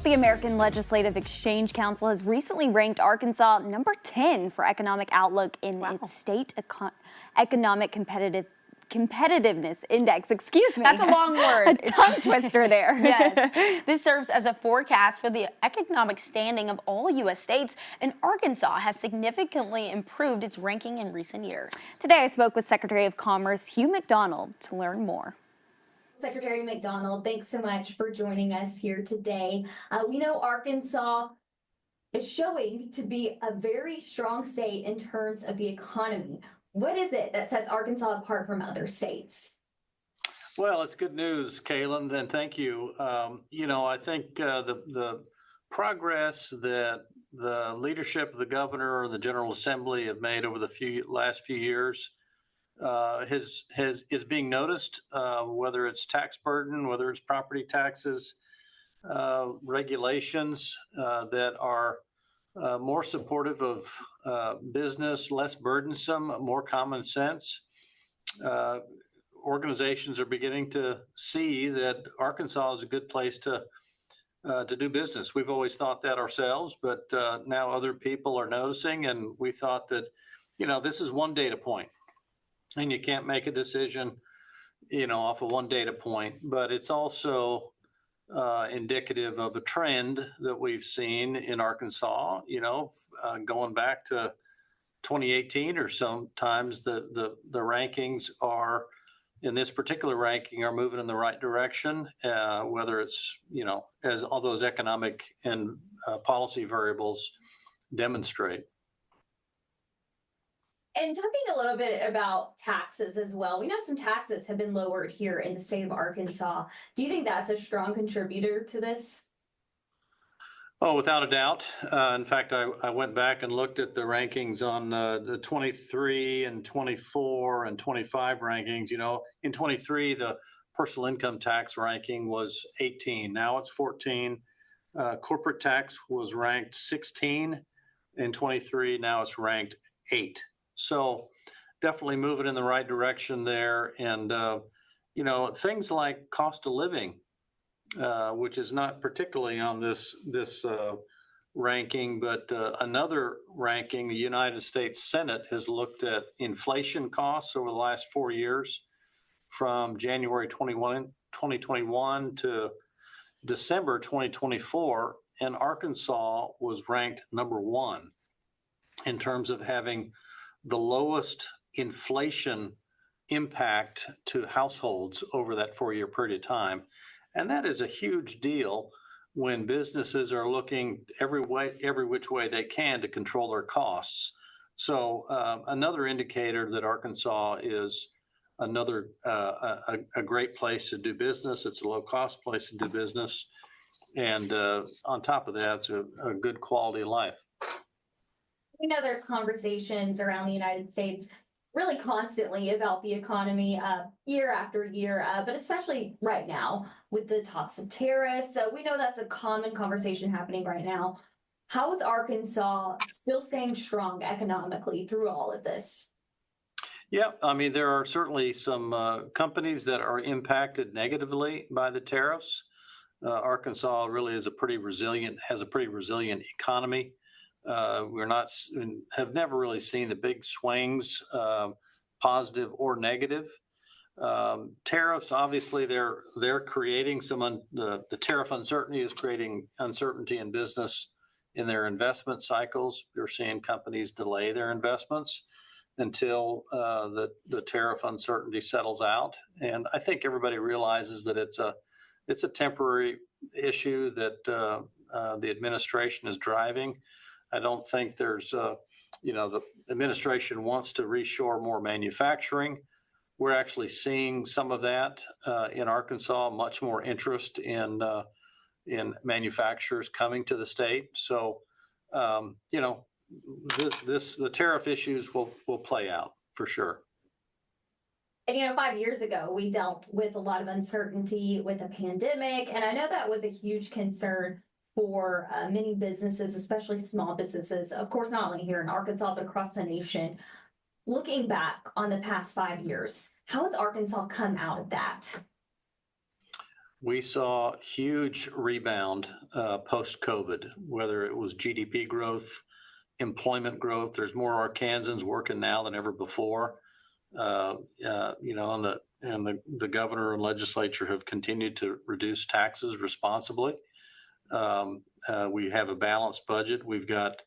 The American Legislative Exchange Council has recently ranked Arkansas number 10 for economic outlook in its state economic competitiveness index. Excuse me. That's a long word. A tongue twister there. Yes. This serves as a forecast for the economic standing of all U.S. states, and Arkansas has significantly improved its ranking in recent years. Today I spoke with Secretary of Commerce Hugh McDonald to learn more. Secretary McDonald, thanks so much for joining us here today. We know Arkansas is showing to be a very strong state in terms of the economy. What is it that sets Arkansas apart from other states? Well, it's good news, Kaylin, and thank you. I think the progress that the leadership of the governor and the General Assembly have made over the last few years is being noticed, whether it's tax burden, whether it's property taxes, regulations that are more supportive of business, less burdensome, more common sense. Organizations are beginning to see that Arkansas is a good place to do business. We've always thought that ourselves, but now other people are noticing, and we thought that, this is one data point. And you can't make a decision, off of one data point, but it's also indicative of a trend that we've seen in Arkansas, going back to 2018 or sometimes the rankings are, in this particular ranking, are moving in the right direction, whether it's, as all those economic and policy variables demonstrate. And talking a little bit about taxes as well, we know some taxes have been lowered here in the state of Arkansas. Do you think that's a strong contributor to this? Oh, without a doubt. In fact, I went back and looked at the rankings on the 23 and 24 and 25 rankings. In 23, the personal income tax ranking was 18. Now it's 14. Corporate tax was ranked 16 in 23. Now it's ranked 8. So definitely moving in the right direction there. And, things like cost of living, which is not particularly on this ranking, but another ranking, the United States Senate has looked at inflation costs over the last 4 years from January 2021 to December 2024. And Arkansas was ranked number 1 in terms of having the lowest inflation impact to households over that 4-year period of time. And that is a huge deal when businesses are looking every which way they can to control their costs. So another indicator that Arkansas is another a great place to do business. It's a low cost place to do business. And on top of that, it's a good quality of life. We know there's conversations around the United States really constantly about the economy year after year, but especially right now with the talks of tariffs. So we know that's a common conversation happening right now. How is Arkansas still staying strong economically through all of this? Yeah, there are certainly some companies that are impacted negatively by the tariffs. Arkansas really has a pretty resilient economy. Have never really seen the big swings, positive or negative. Tariffs, obviously, they're creating the tariff uncertainty is creating uncertainty in business in their investment cycles. You're seeing companies delay their investments until the tariff uncertainty settles out. And I think everybody realizes that it's a temporary issue that the administration is driving. I don't think there's, the administration wants to reshore more manufacturing. We're actually seeing some of that in Arkansas, much more interest in manufacturers coming to the state. So, the tariff issues will play out for sure. And 5 years ago, we dealt with a lot of uncertainty with the pandemic, and I know that was a huge concern for many businesses, especially small businesses, of course, not only here in Arkansas, but across the nation. Looking back on the past 5 years, how has Arkansas come out of that? we saw huge rebound post-COVID, whether it was GDP growth, employment growth. There's more Arkansans working now than ever before. The governor and legislature have continued to reduce taxes responsibly. We have a balanced budget. We've got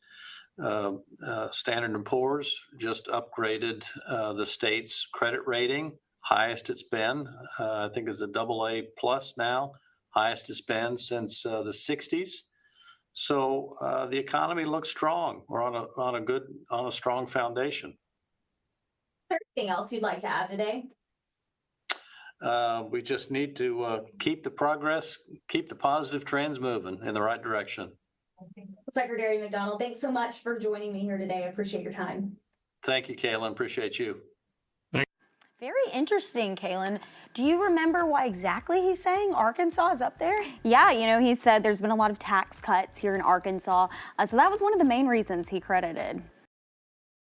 Standard & Poor's just upgraded the state's credit rating, highest it's been. I think it's a AA plus now, highest it's been since the 60s. So the economy looks strong. We're on a strong foundation. Is there anything else you'd like to add today? We just need to keep the positive trends moving in the right direction. Secretary McDonald, thanks so much for joining me here today. I appreciate your time. Thank you, Kaylin. Appreciate you. Very interesting, Kaylin. Do you remember why exactly he's saying Arkansas is up there? Yeah, he said there's been a lot of tax cuts here in Arkansas. So that was one of the main reasons he credited.